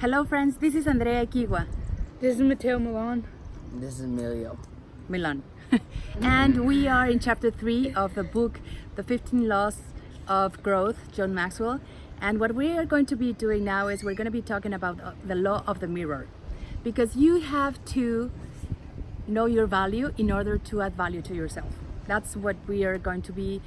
Hello friends, this is Andrea Kigwa. This is Mateo Milan. This is Emilio. Milan. And we are in chapter 3 of the book, The 15 Laws of Growth, John Maxwell. And what we are going to be doing now is we're going to be talking about the law of the mirror. Because you have to know your value in order to add value to yourself. That's what we are going to be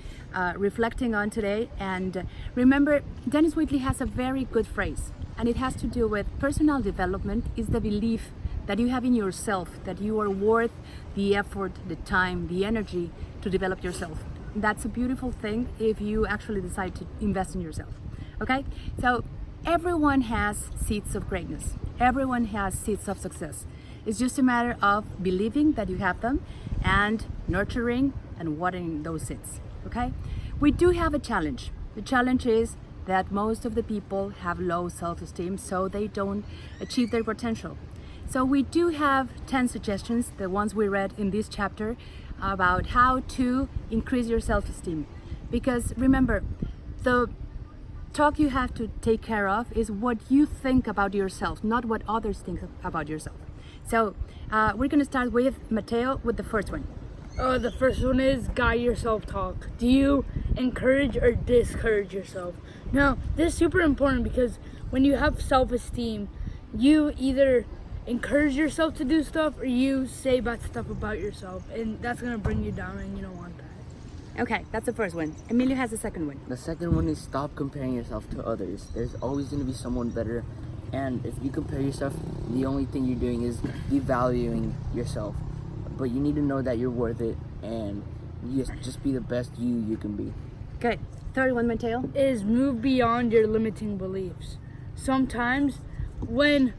reflecting on today. And remember, Dennis Wheatley has a very good phrase, and it has to do with personal development is the belief that you have in yourself that you are worth the effort, the time, the energy to develop yourself. That's a beautiful thing if you actually decide to invest in yourself. Okay? So everyone has seeds of greatness. Everyone has seeds of success. It's just a matter of believing that you have them and nurturing and watering those seeds. Okay? We do have a challenge. The challenge is that most of the people have low self-esteem, so they don't achieve their potential. So we do have 10 suggestions, the ones we read in this chapter, about how to increase your self-esteem. Because remember, the talk you have to take care of is what you think about yourself, not what others think about yourself. So we're gonna start with Mateo with the first one. The first one is guide your self-talk. Do you encourage or discourage yourself? Now, this is super important because when you have self-esteem, you either encourage yourself to do stuff or you say bad stuff about yourself, and that's gonna bring you down and you don't want that. Okay, that's the first one. Emilio has the second one. The second one is stop comparing yourself to others. There's always going to be someone better, and if you compare yourself, the only thing you're doing is devaluing yourself. But you need to know that you're worth it, and you just be the best you can be. Good. Third one, Mateo. Is move beyond your limiting beliefs. Sometimes when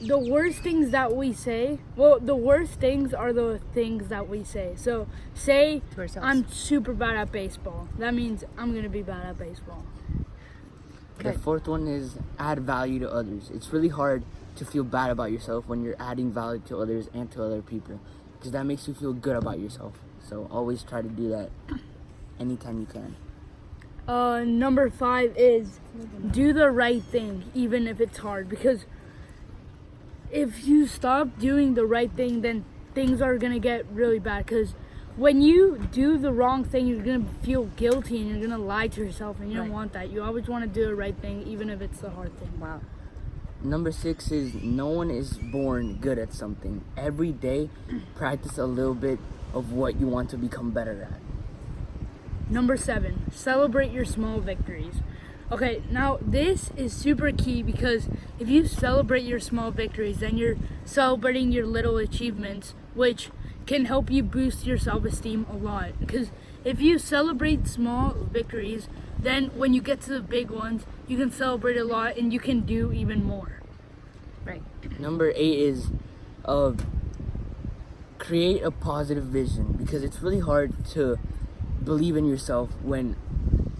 the worst things that we say, the worst things are the things that we say. So say To ourselves. I'm super bad at baseball. That means I'm gonna be bad at baseball. The Okay. fourth one is add value to others. It's really hard to feel bad about yourself when you're adding value to others and to other people, because that makes you feel good about yourself. So always try to do that anytime you can. Number 5 is do the right thing, even if it's hard. Because if you stop doing the right thing, then things are gonna get really bad. Because when you do the wrong thing, you're gonna feel guilty and you're gonna lie to yourself, and you don't Right. want that. You always want to do the right thing, even if it's the hard thing. Wow. Number 6 is no one is born good at something. Every day, practice a little bit of what you want to become better at. Number 7, celebrate your small victories. Okay, now this is super key because if you celebrate your small victories, then you're celebrating your little achievements, which can help you boost your self-esteem a lot. Because if you celebrate small victories, then when you get to the big ones, you can celebrate a lot and you can do even more. Right. Number 8 is create a positive vision, because it's really hard to believe in yourself when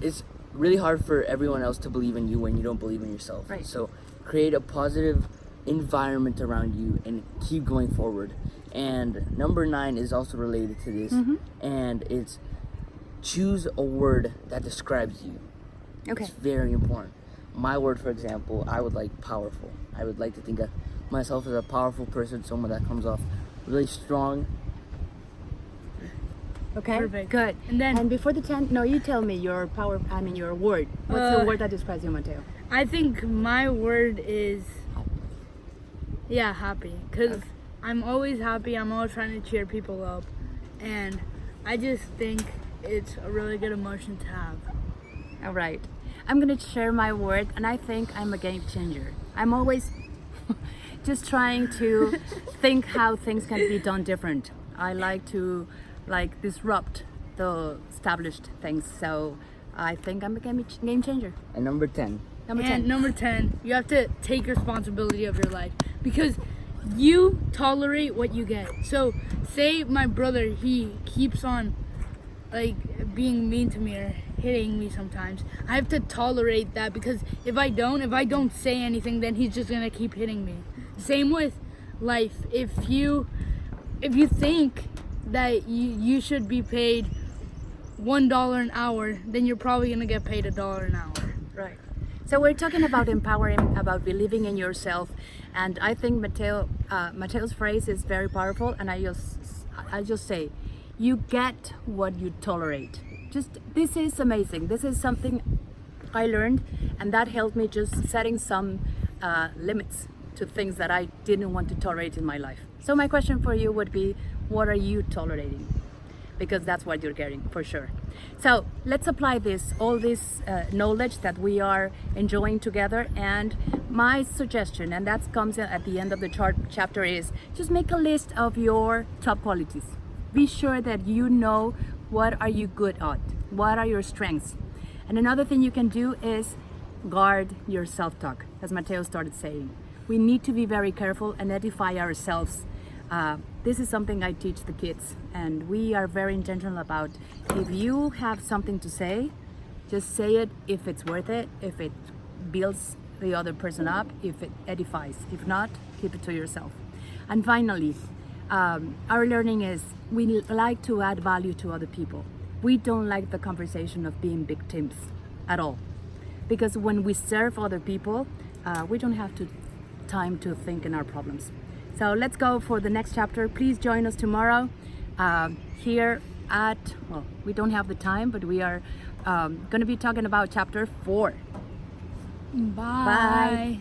it's really hard for everyone else to believe in you when you don't believe in yourself. Right. So create a positive environment around you and keep going forward. And number 9 is also related to this, and it's choose a word that describes you. Okay. It's very important. My word, for example, I would like powerful. I would like to think of myself as a powerful person, someone that comes off really strong. Okay. Perfect. Good. And then before the 10, no, you tell me your your word. What's the word that describes you, Mateo? I think my word is, happy. Because I'm always happy. I'm always trying to cheer people up. And I just think it's a really good emotion to have. All right. I'm going to share my word, and I think I'm a game changer. I'm always just trying to think how things can be done different. I like to disrupt the established things. So I think I'm a game changer. And number 10. Number And 10. number 10, you have to take responsibility of your life because you tolerate what you get. So say my brother, he keeps on being mean to me or hitting me sometimes. I have to tolerate that because if I don't say anything, then he's just gonna keep hitting me. Same with life. If you think that you should be paid $1 an hour, then you're probably gonna get paid $1 an hour. Right. So we're talking about empowering, about believing in yourself, and I think Mateo's phrase is very powerful. And I just say, you get what you tolerate. Just this is amazing. This is something I learned, and that helped me just setting some limits to things that I didn't want to tolerate in my life. So my question for you would be, what are you tolerating? Because that's what you're getting for sure. So let's apply all this knowledge that we are enjoying together. And my suggestion, and that comes at the end of the chapter, is just make a list of your top qualities. Be sure that you know what are you good at, what are your strengths. And another thing you can do is guard your self-talk, as Mateo started saying. We need to be very careful and edify ourselves. This is something I teach the kids, and we are very intentional about, if you have something to say, just say it if it's worth it, if it builds the other person up, if it edifies. If not, keep it to yourself. And finally, our learning is we like to add value to other people. We don't like the conversation of being victims at all, because when we serve other people, we don't have time to think in our problems. So let's go for the next chapter. Please join us tomorrow here at, well, we don't have the time, but we are going to be talking about chapter 4. Bye. Bye.